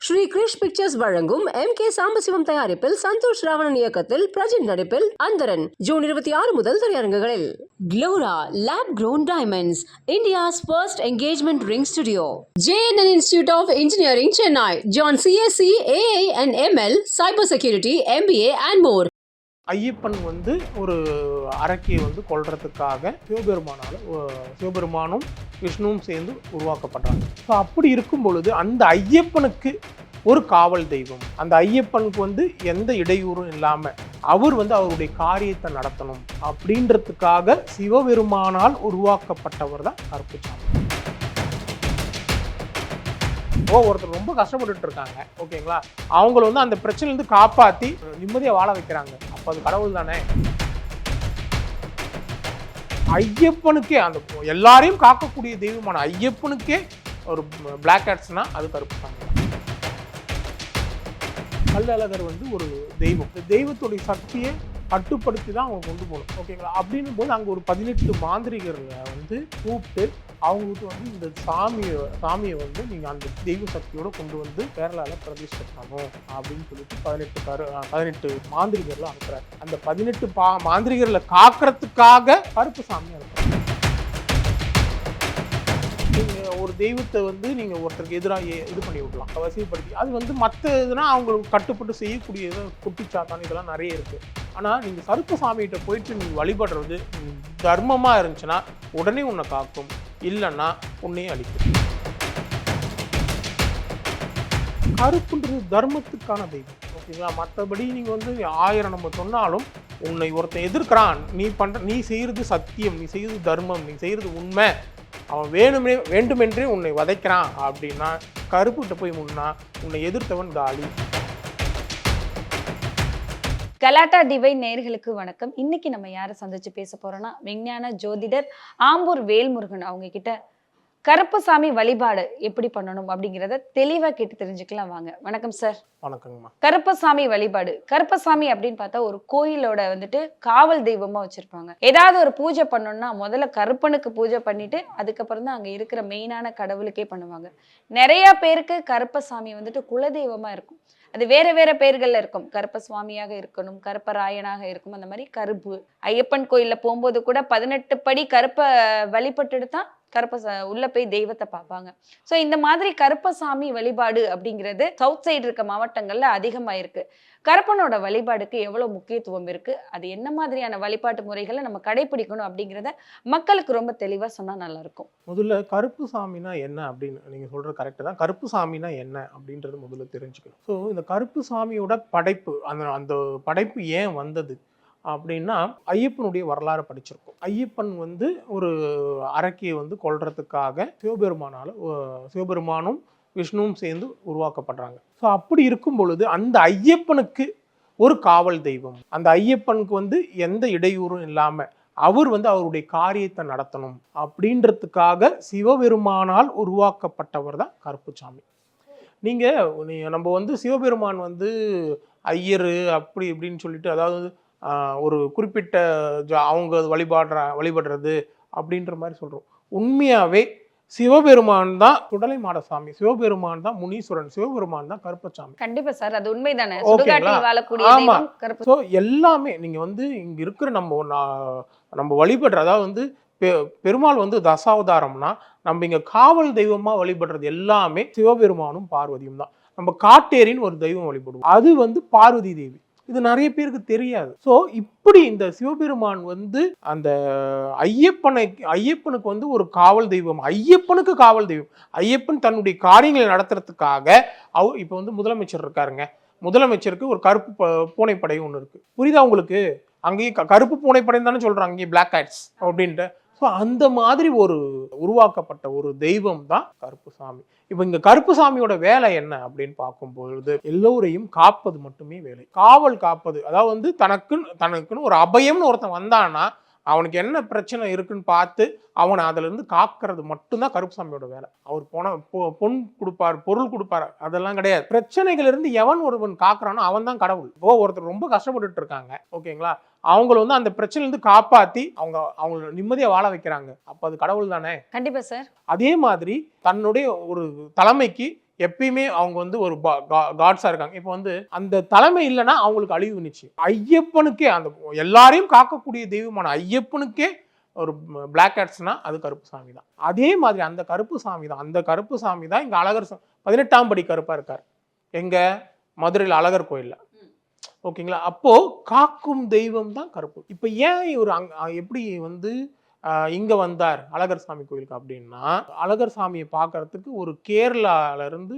Sri Girish pictures வழங்கும் MK Sambasivam தயாரிப்பில் சந்தோஷ் ராவணன் இயக்கத்தில் பிரஜின் நடிப்பில் அந்தரன் ஜூன் 26 முதல் திரையரங்குகளில். Glora Lab Grown Diamonds, India's first engagement ring studio. JNN Institute of Engineering, Chennai. Join CSC, AA and ML, Cyber Security, MBA and more. Ayyappan ஒரு அரக்கியை கொல்றதுக்காக சிவபெருமானும் விஷ்ணுவும் சேர்ந்து உருவாக்கப்படுறாங்க. ஸோ அப்படி இருக்கும் பொழுது அந்த ஐயப்பனுக்கு ஒரு காவல் தெய்வம், அந்த ஐயப்பனுக்கு எந்த இடையூறும் இல்லாமல் அவர் அவருடைய காரியத்தை நடத்தணும் அப்படின்றதுக்காக சிவபெருமானால் உருவாக்கப்பட்டவர் தான் கருப்புசாமி. ஒருத்தர் ரொம்ப கஷ்டப்பட்டு இருக்காங்க, ஓகேங்களா, அவங்கள அந்த பிரச்சனையிலிருந்து காப்பாற்றி நிம்மதியாக வாழ வைக்கிறாங்க. அப்போ அது கடவுள் தானே. ஐயப்பனுக்கே அந்த எல்லாரையும் காக்கக்கூடிய தெய்வமான ஐயப்பனுக்கே ஒரு பிளாக் ஹேட்ஸ்னா அது கருப்புசாமி. கள்ளழகர் ஒரு தெய்வம், தெய்வத்துடைய சக்தியை கட்டுப்படுத்தி தான் அவங்க கொண்டு போகணும், ஓகேங்களா. அப்படின்னும் போது அங்கே ஒரு 18 மாந்திரிகர்களை கூப்பிட்டு அவங்களுக்கு இந்த சாமியை நீங்கள் அந்த தெய்வ சக்தியோட கொண்டு கேரளாவில் பிரதிஷ்டை பண்ணணும் அப்படின்னு சொல்லிட்டு 18 மாந்திரிகர்களை அனுப்புறாரு. அந்த 18 மாந்திரிகர்களை காக்கிறதுக்காக கருப்பு சாமி அனுப்புறாரு. நீங்கள் ஒரு தெய்வத்தை நீங்கள் ஒருத்தருக்கு எதிராக இது பண்ணி விடலாம், வசதிப்படுத்தி. அது மற்ற இதுனா அவங்களுக்கு கட்டுப்பட்டு செய்யக்கூடிய குட்டிச்சாத்தான் இதெல்லாம் நிறைய இருக்குது. ஆனால் நீங்கள் கருப்பு சாமிகிட்ட போயிட்டு நீங்கள் வழிபடுறது தர்மமாக இருந்துச்சுன்னா உடனே உன்னை காக்கும், இல்லைன்னா உன்னையும் அழிக்கும். கருப்புன்றது தர்மத்துக்கான தெய்வம், ஓகேங்களா. மற்றபடி நீங்கள் 1000 நம்ம சொன்னாலும் உன்னை ஒருத்தன் எதிர்க்கிறான், நீ செய்கிறது சத்தியம், நீ செய்கிறது தர்மம், நீ செய்கிறது உண்மை, அவன் வேண்டுமென்றே உன்னை வதைக்கிறான் அப்படின்னா கருப்புகிட்ட போய் முன்னா உன்னை எதிர்த்தவன் காலி. கலாட்டா டிவைன் நேயர்களுக்கு வணக்கம். இன்னைக்கு நம்ம யாரை சந்திச்சு பேச போறோம்னா விஞ்ஞான ஜோதிடர் ஆம்பூர் வேல்முருகன். அவங்க கிட்ட கருப்பசாமி வழிபாடு எப்படி பண்ணணும் அப்படிங்கிறத தெளிவா கேட்டு தெரிஞ்சுக்கலாம் வாங்க. வணக்கம் சார். வணக்கங்கம்மா. கருப்பசாமி வழிபாடு, கருப்பசாமி அப்படின்னு பார்த்தா ஒரு கோயிலோட காவல் தெய்வமா வச்சிருப்பாங்க. ஏதாவது ஒரு பூஜை பண்ணணும்னா முதல்ல கருப்பனுக்கு பூஜை பண்ணிட்டு அதுக்கப்புறம் தான் அங்க இருக்கிற மெயினான கடவுளுக்கே பண்ணுவாங்க. நிறைய பேருக்கு கருப்பசாமி குலதெய்வமா இருக்கும், அது வேற வேற பேர்கள்ல இருக்கும். கருப்ப சுவாமியாக இருக்கணும், கருப்பராயனாக இருக்கும், அந்த மாதிரி கருப்பு. ஐயப்பன் கோயில்ல போகும்போது கூட 18 படி கருப்ப வழிபட்டுட்டு தான் உள்ள போய் தெய்வத்தை பார்ப்பாங்க. ஸோ இந்த மாதிரி கருப்பசாமி வழிபாடு அப்படிங்கிறது சவுத் சைடு இருக்க மாவட்டங்கள்ல அதிகமா இருக்கு. கருப்பனோட வழிபாடுக்கு எவ்வளவு முக்கியத்துவம் இருக்கு, அது என்ன மாதிரியான வழிபாட்டு முறைகளை நம்ம கடைபிடிக்கணும் அப்படிங்கிறத மக்களுக்கு ரொம்ப தெளிவா சொன்னா நல்லா இருக்கும். முதல்ல கருப்பு சாமினா என்ன அப்படின்னு நீங்க சொல்றது கரெக்ட் தான். கருப்பு சாமினா என்ன அப்படின்றது முதல்ல தெரிஞ்சுக்கணும். ஸோ இந்த கருப்பு சாமியோட படைப்பு, அந்த படைப்பு ஏன் வந்தது அப்படின்னா ஐயப்பனுடைய வரலாறு படிச்சிருக்கோம். ஐயப்பன் ஒரு அரக்கியை கொல்றதுக்காக சிவபெருமானும் விஷ்ணுவும் சேர்ந்து உருவாக்கப்படுறாங்க. ஸோ அப்படி இருக்கும் பொழுது அந்த ஐயப்பனுக்கு ஒரு காவல் தெய்வம், அந்த ஐயப்பனுக்கு எந்த இடையூறும் இல்லாமல் அவர் அவருடைய காரியத்தை நடத்தணும் அப்படின்றதுக்காக சிவபெருமானால் உருவாக்கப்பட்டவர் தான் கருப்புசாமி. நம்ம சிவபெருமான் ஐயர் அப்படி இப்படின்னு சொல்லிட்டு, அதாவது ஒரு குறிப்பிட்ட அவங்க வழிபடுறது அப்படின்ற மாதிரி சொல்கிறோம். உண்மையாகவே சிவபெருமான் தான் சுடலை மாடசாமி, சிவபெருமான் தான் முனீஸ்வரன், சிவபெருமான் தான் கருப்பசாமி. கண்டிப்பா சார், அது உண்மைதானே. ஆமா. ஸோ எல்லாமே நீங்க இங்க இருக்கிற நம்ம வழிபடுற, அதாவது பெருமாள் தசாவதாரம்னா நம்ம இங்க காவல் தெய்வமா வழிபடுறது எல்லாமே சிவபெருமானும் பார்வதியும் தான். நம்ம காட்டேரின்னு ஒரு தெய்வம் வழிபடுவோம், அது பார்வதி தேவி. இது நிறைய பேருக்கு தெரியாது. ஸோ இப்படி இந்த சிவபெருமான் அந்த ஐயப்பனுக்கு ஒரு காவல் தெய்வம், ஐயப்பனுக்கு காவல் தெய்வம். ஐயப்பன் தன்னுடைய காரியங்களை நடத்துறதுக்காக இப்போ முதலமைச்சர் இருக்காருங்க, முதலமைச்சருக்கு ஒரு கருப்பு பூனைப்படை ஒன்று இருக்கு, புரியுதா உங்களுக்கு? அங்கேயும் கருப்பு பூனைப்படை தானே சொல்றாங்க, இங்கே பிளாக் ஹேட்ஸ் அப்படின்ட்டு. ஸோ அந்த மாதிரி ஒரு உருவாக்கப்பட்ட ஒரு தெய்வம் தான் கருப்புசாமி. இப்போ இங்க கருப்புசாமியோட வேலை என்ன அப்படின்னு பார்க்கும்பொழுது எல்லோரையும் காப்பது மட்டுமே வேலை. காவல் காப்பது, அதாவது தனக்குன்னு ஒரு அபயம்னு ஒருத்தன் வந்தான்னா அவனுக்கு என்ன பிரச்சனை இருக்குன்னு பார்த்து அவனை அதுல இருந்து காக்கிறது மட்டும்தான் கருப்புசாமியோட வேலை. அவர் பொன் கொடுப்பார், பொருள் கொடுப்பார், அதெல்லாம் கிடையாது. பிரச்சனைகள் இருந்து எவன் ஒருவன் காக்குறானோ அவன் தான் கடவுள். ஒருத்தர் ரொம்ப கஷ்டப்பட்டு இருக்காங்க, ஓகேங்களா, அவங்கள அந்த பிரச்சனையிலிருந்து காப்பாற்றி அவங்க நிம்மதியாக வாழ வைக்கிறாங்க. அப்போ அது கடவுள் தானே. கண்டிப்பா சார். அதே மாதிரி தன்னுடைய ஒரு தலைமைக்கு எப்பயுமே அவங்க வந்து ஒரு காட்ஸா இருக்காங்க. இப்போ வந்து அந்த தலைமை இல்லைன்னா அவங்களுக்கு அழிவு நிச்சயம். ஐயப்பனுக்கே அந்த எல்லாரையும் காக்கக்கூடிய தெய்வமான ஐயப்பனுக்கே ஒரு பிளாக் ஹேட்ஸ்னா அது கருப்புசாமி தான். அதே மாதிரி அந்த கருப்புசாமி தான் இங்க அழகர் 18ஆம் படி கருப்பா இருக்காரு. எங்க மதுரையில் அழகர் கோயில்ல. ஓகேங்களா? அப்போ காக்கும் தெய்வம் தான் கருப்பு. இப்ப ஏன் இவர் எப்படி வந்து இங்க வந்தார் அழகர் சாமி கோயிலுக்கு அப்படின்னா, அழகர் சாமியை பார்க்கறதுக்கு ஒரு கேரளால இருந்து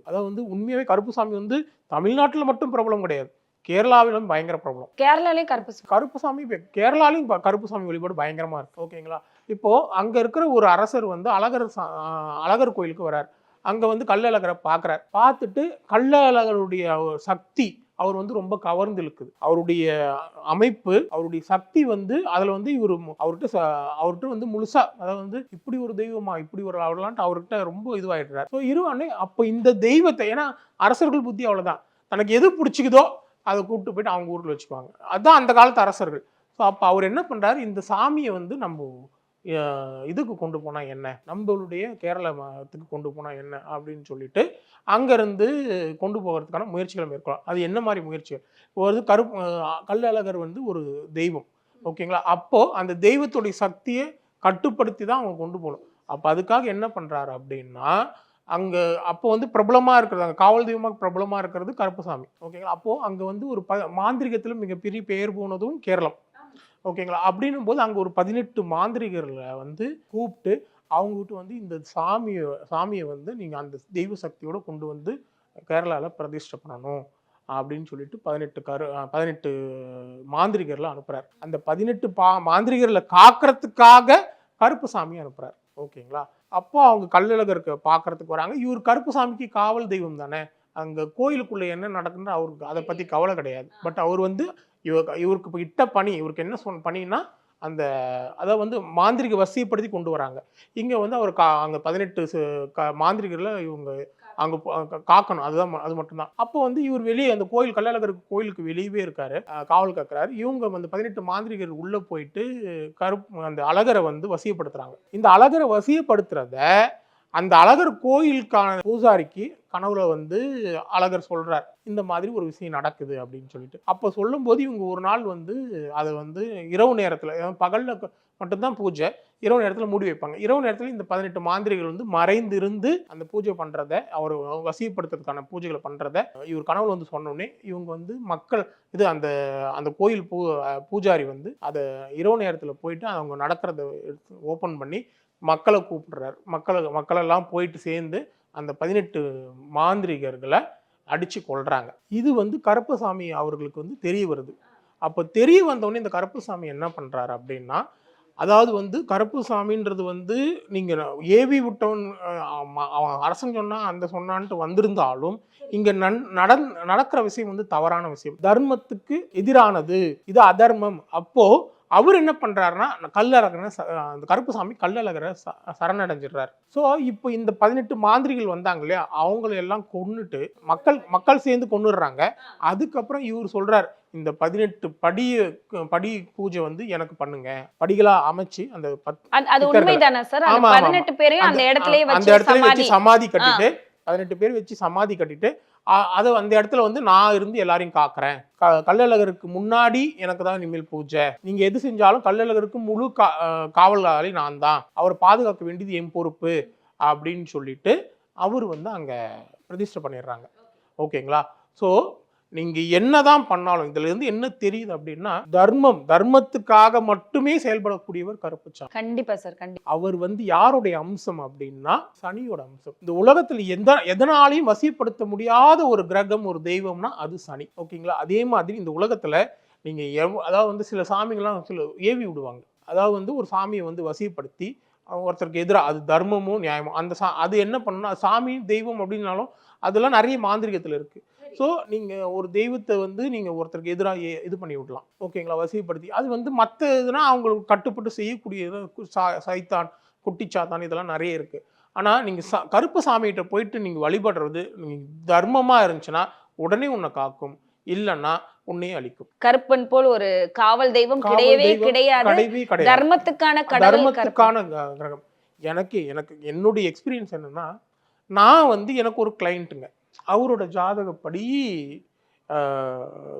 அதாவது வந்து உண்மையாவே கருப்புசாமி வந்து தமிழ்நாட்டுல மட்டும் பிரபலம் கிடையாது, கேரளாவிலும் பயங்கர பிரபலம். கேரளாலே கருப்புசாமி கேரளாலையும் கருப்புசாமி வழிபாடு பயங்கரமா இருக்கு. ஓகேங்களா? இப்போ அங்க இருக்கிற ஒரு அரசர் வந்து அழகர் கோயிலுக்கு வர்றார். அங்க வந்து கள்ளழகரை பார்க்கிறார். பார்த்துட்டு கள்ளழகருடைய சக்தி அவர் வந்து ரொம்ப கவர்ந்து இழுக்குது. அவருடைய அமைப்பு, அவருடைய சக்தி வந்து அதுல வந்து அவர்கிட்ட வந்து முழுசா, அதாவது வந்து இப்படி ஒரு தெய்வமா, இப்படி ஒரு அவர்லான்ட்டு அவர்கிட்ட ரொம்ப இதுவாயிடுறாரு. ஸோ இருவானே அப்போ இந்த தெய்வத்தை, ஏன்னா அரசர்கள் புத்தி அவ்வளவுதான், தனக்கு எது பிடிச்சிக்குதோ அதை கூப்பிட்டு போயிட்டு அவங்க ஊர்ல வச்சுக்குவாங்க. அதுதான் அந்த காலத்து அரசர்கள். ஸோ அப்போ அவர் என்ன பண்றாரு, இந்த சாமியை வந்து நம்ம இதுக்கு கொண்டு போனா என்ன, நம்மளுடைய கேரளத்துக்கு கொண்டு போனா என்ன அப்படின்னு சொல்லிட்டு அங்கிருந்து கொண்டு போகிறதுக்கான முயற்சிகளை மேற்கொள்ளலாம். அது என்ன மாதிரி முயற்சிகள்? ஒரு கள்ளழகர் வந்து ஒரு தெய்வம். ஓகேங்களா? அப்போ அந்த தெய்வத்துடைய சக்தியை கட்டுப்படுத்தி தான் அவங்க கொண்டு போகணும். அப்போ அதுக்காக என்ன பண்றாரு அப்படின்னா, அங்க அப்போ வந்து பிரபலமா இருக்கிறது, அங்க காவல் தெய்வமாக பிரபலமா இருக்கிறது கருப்புசாமி. ஓகேங்களா? அப்போ அங்க வந்து ஒரு மாந்திரிகத்துல மிகப்பெரிய பெயர் போனதும் கேரளம். ஓகேங்களா? அப்படின்னும் போது அங்க ஒரு 18 மாந்திரிகர்களை வந்து கூப்பிட்டு அவங்ககிட்ட வந்து இந்த சாமியை வந்து நீங்க அந்த தெய்வ சக்தியோட கொண்டு வந்து கேரளால பிரதிஷ்டை பண்ணணும் அப்படின்னு சொல்லிட்டு 18 மாந்திரிகர்ல அனுப்புறாரு. அந்த 18 மாந்திரிகர்ல காக்கிறதுக்காக கருப்புசாமி அனுப்புறாரு. ஓகேங்களா? அப்போ அவங்க கள்ளழகருக்கு பார்க்கறதுக்கு வராங்க. இவர் கருப்புசாமிக்கு காவல் தெய்வம் தானே, அங்க கோயிலுக்குள்ள என்ன நடக்குன்னு அவருக்கு அதை பத்தி கவலை கிடையாது. பட் அவர் வந்து இவருக்கு இப்போ இட்ட பணி, இவருக்கு என்ன பணின்னா அந்த அதை வந்து மாந்திரிக வசியப்படுத்தி கொண்டு வராங்க. இங்க வந்து அவர் அங்க 18 மாந்திரிகர்ல இவங்க அங்க காக்கணும், அது மட்டும்தான். அப்போ வந்து இவர் வெளியே அந்த கள்ளழகர் கோயிலுக்கு வெளியவே இருக்காரு, காவல் காக்குறாரு. இவங்க வந்து 18 மாந்திரிகர் உள்ள போயிட்டு அந்த அழகரை வந்து வசியப்படுத்துறாங்க. இந்த அழகரை வசியப்படுத்துறத அந்த அழகர் கோயிலுக்கான பூசாரிக்கு கனவுல வந்து அழகர் சொல்றார், இந்த மாதிரி ஒரு விஷயம் நடக்குது அப்படின்னு சொல்லிட்டு. அப்போ சொல்லும் போது இவங்க ஒரு நாள் வந்து அதை வந்து இரவு நேரத்துல, பகல்ல மட்டும்தான் பூஜை, இரவு நேரத்துல மூடி வைப்பாங்க. இரவு நேரத்துல இந்த 18 மாந்திரிகள் வந்து மறைந்து இருந்து அந்த பூஜை பண்றத, அவர் வசியப்படுத்துறதுக்கான பூஜைகளை பண்றத இவர் கனவுல வந்து சொன்னோடனே இவங்க வந்து அந்த கோயில் பூஜாரி வந்து அதை இரவு நேரத்துல போயிட்டு அவங்க நடக்கிறத ஓபன் பண்ணி மக்களை கூப்பிடுறாரு. மக்களெல்லாம் போயிட்டு சேர்ந்து அந்த 18 மாந்திரிகர்களை அடிச்சு கொள்றாங்க. இது வந்து கருப்பசாமி அவர்களுக்கு வந்து தெரிய வருது. அப்போ தெரிய வந்தோடனே இந்த கருப்பசாமி என்ன பண்றாரு அப்படின்னா, அதாவது வந்து கருப்புசாமின்றது வந்து நீங்க ஏவி விட்டவன் அவன் அரசன் சொன்னா அந்த சொன்னான்ட்டு வந்திருந்தாலும் இங்க நடக்கிற விஷயம் வந்து தவறான விஷயம், தர்மத்துக்கு எதிரானது, இது அதர்மம். அப்போ அவர் என்ன பண்றாருன்னா அந்த கருப்புசாமி கள்ளழகரை சரணடைஞ்சிடுறாரு. ஸோ இப்போ இந்த 18 மாந்திரிகள் வந்தாங்க இல்லையா, அவங்களை எல்லாம் கொன்னுட்டு மக்கள் சேர்ந்து கொன்னுடுறாங்க. அதுக்கப்புறம் இவர் சொல்றாரு, இந்த 18 படி பூஜை வந்து எனக்கு பண்ணுங்க, படிகளா அமைச்சு அந்த அது உண்மைதானே சார்? அந்த 18 பேரையும் அந்த இடத்துலயே வச்சு சமாதி கட்டிட்டு 18 பேர் வச்சு சமாதி கட்டிட்டு அதை அந்த இடத்துல வந்து நான் இருந்து எல்லாரையும் காக்குறேன், கள்ளழகருக்கு முன்னாடி எனக்கு தான் இனிமேல் பூஜை, நீங்க எது செஞ்சாலும் கள்ளழகருக்கு முழு காவலாளி நான் தான், அவர் பாதுகாக்க வேண்டியது என் பொறுப்பு அப்படின்னு சொல்லிட்டு அவர் வந்து அங்க பிரதிஷ்டை பண்ணிடுறாங்க. ஓகேங்களா? ஸோ நீங்க என்னதான் பண்ணாலும் இதுல இருந்து என்ன தெரியுது அப்படின்னா, தர்மத்துக்காக மட்டுமே செயல்படக்கூடியவர் கருப்புசாமி. கண்டிப்பா சார், கண்டிப்பா. அவர் வந்து யாருடைய அம்சம் அப்படின்னா சனியோட அம்சம். இந்த உலகத்துல எதனாலையும் வசிப்படுத்த முடியாத ஒரு கிரகம், ஒரு தெய்வம்னா அது சனி. ஓகேங்களா? அதே மாதிரி இந்த உலகத்துல நீங்க அதாவது வந்து சில சாமிகள்லாம் ஏவி விடுவாங்க. அதாவது வந்து ஒரு சாமியை வந்து வசிப்படுத்தி ஒருத்தருக்கு எதிராக, அது தர்மமும் நியாயமும், அது என்ன பண்ணணும், சாமி தெய்வம் அப்படின்னாலும் அதெல்லாம் நிறைய மாந்திரிகத்துல இருக்கு. ஸோ நீங்கள் ஒரு தெய்வத்தை வந்து நீங்கள் ஒருத்தருக்கு எதிராக இது பண்ணி விடலாம். ஓகேங்களா? வசிப்படுத்தி அது வந்து மற்ற இதுனா அவங்களுக்கு கட்டுப்பட்டு செய்யக்கூடியது, சைத்தான், குட்டிச்சாத்தான், இதெல்லாம் நிறைய இருக்குது. ஆனால் நீங்கள் கருப்பு சாமிகிட்ட போயிட்டு நீங்கள் வழிபடுறது தர்மமாக இருந்துச்சுன்னா உடனே உன்னை காக்கும், இல்லைன்னா உன்னையே அழிக்கும். கருப்பன் போல் ஒரு காவல் தெய்வம் கிடையவே கிடையாது. தர்மத்துக்கான கிரகம். எனக்கு என்னுடைய எக்ஸ்பீரியன்ஸ் என்னன்னா, நான் வந்து எனக்கு ஒரு கிளைண்ட்டுங்க, அவரோட ஜாதகப்படி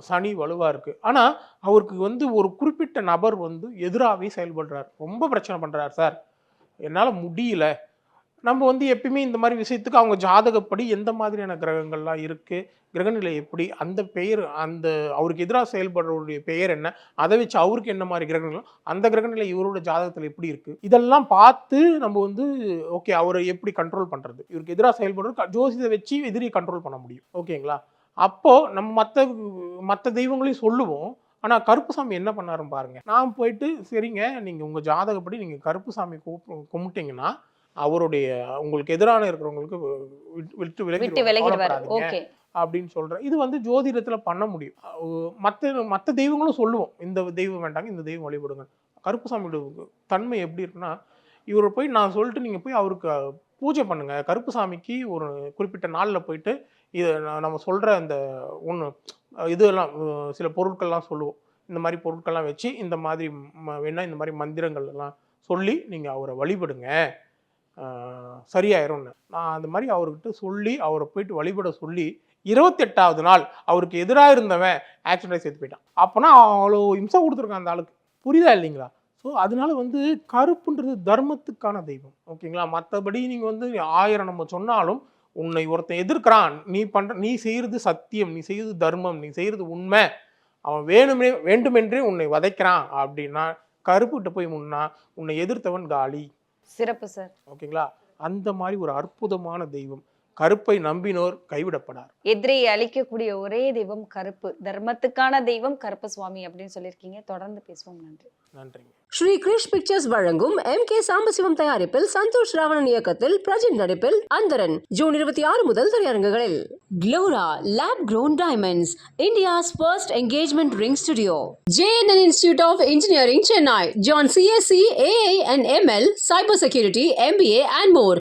சனி வலுவாக இருக்குது. ஆனால் அவருக்கு வந்து ஒரு குறிப்பிட்ட நபர் வந்து எதிராகவே செயல்படுறார், ரொம்ப பிரச்சனை பண்ணுறார் சார், என்னால் முடியல. நம்ம வந்து எப்பயுமே இந்த மாதிரி விஷயத்துக்கு அவங்க ஜாதகப்படி எந்த மாதிரியான கிரகங்கள்லாம் இருக்குது, கிரகநிலை எப்படி, அந்த பெயர், அந்த அவருக்கு எதிராக செயல்படுறவருடைய பெயர் என்ன, அதை வச்சு அவருக்கு என்ன மாதிரி கிரகங்கள், அந்த கிரகநிலை இவரோட ஜாதகத்தில் எப்படி இருக்குது, இதெல்லாம் பார்த்து நம்ம வந்து ஓகே அவரை எப்படி கண்ட்ரோல் பண்ணுறது, இவருக்கு எதிராக செயல்படுறது ஜோசியத்தை வச்சு எதிரியை கண்ட்ரோல் பண்ண முடியும். ஓகேங்களா? அப்போது நம்ம மற்ற தெய்வங்களையும் சொல்லுவோம். ஆனால் கருப்புசாமி என்ன பண்ணாருன்னு பாருங்க. நான் போயிட்டு சரிங்க, நீங்கள் உங்கள் ஜாதகப்படி நீங்கள் கருப்புசாமி கும்பிட்டீங்கன்னா அவருடைய உங்களுக்கு எதிரான இருக்கிறவங்களுக்கு விட்டு விலகிடுவார் அப்படின்னு சொல்றேன். இது வந்து ஜோதிடத்தில் பண்ண முடியும். மற்ற தெய்வங்களும் சொல்லுவோம், இந்த தெய்வம் வேண்டாங்க, இந்த தெய்வம் வழிபடுங்க. கருப்புசாமியோட தன்மை எப்படி இருக்குன்னா, இவரை போய் நான் சொல்லிட்டு நீங்கள் போய் அவருக்கு பூஜை பண்ணுங்க. கருப்புசாமிக்கு ஒரு குறிப்பிட்ட நாளில் போயிட்டு இது நம்ம சொல்கிற அந்த ஒன்று இதெல்லாம் சில பொருட்கள்லாம் சொல்லுவோம், இந்த மாதிரி பொருட்கள்லாம் வச்சு இந்த மாதிரி வேணால் இந்த மாதிரி மந்திரங்கள் எல்லாம் சொல்லி நீங்கள் அவரை வழிபடுங்க, சரியாயிரும்னு. நான் அந்த மாதிரி அவர்கிட்ட சொல்லி அவரை போயிட்டு வழிபட சொல்லி 28வது நாள் அவருக்கு எதிராக இருந்தவன் ஆக்சிடென்ட் சேர்த்து போயிட்டான். அப்போனா அவ்வளோ இம்சை கொடுத்துருக்கான் அந்த ஆளுக்கு. புரியுதா இல்லைங்களா? ஸோ அதனால வந்து கருப்புன்றது தர்மத்துக்கான தெய்வம். ஓகேங்களா? மற்றபடி நீங்கள் வந்து 1000 நம்ம சொன்னாலும் உன்னை ஒருத்தன் எதிர்க்கிறான், நீ செய்கிறது சத்தியம், நீ செய்கிறது தர்மம், நீ செய்கிறது உண்மை, அவன் வேண்டுமென்றே உன்னை வதைக்கிறான் அப்படின்னா கருப்புகிட்ட போய் முன்னா உன்னை எதிர்த்தவன் காலி. சிறப்பு சார். ஓகேங்களா? அந்த மாதிரி ஒரு அற்புதமான தெய்வம். கருப்பை நம்பினோர் கைவிடப்படார். எதிரியை அழிக்கக்கூடிய ஒரே தெய்வம் கருப்பு, தர்மத்துக்கான தெய்வம் கருப்பசுவாமி அப்படின்னு சொல்லியிருக்கீங்க. தொடர்ந்து பேசுவோம். நன்றி. நன்றிங்க. ஸ்ரீ கிருஷ் பிக்சர்ஸ் வழங்கும் MK சாம்பசிவம் தயாரிப்பில் சந்தோஷ் ராவணன் இயக்கத்தில் பிரஜின் நடிப்பில் அந்தரன் ஜூன் 26 முதல் திரையரங்குகளில். Glora Lab Grown Diamonds, India's first engagement ring studio. JNN Institute of Engineering, Chennai. John CSC, AA and ML, Cybersecurity, MBA and more.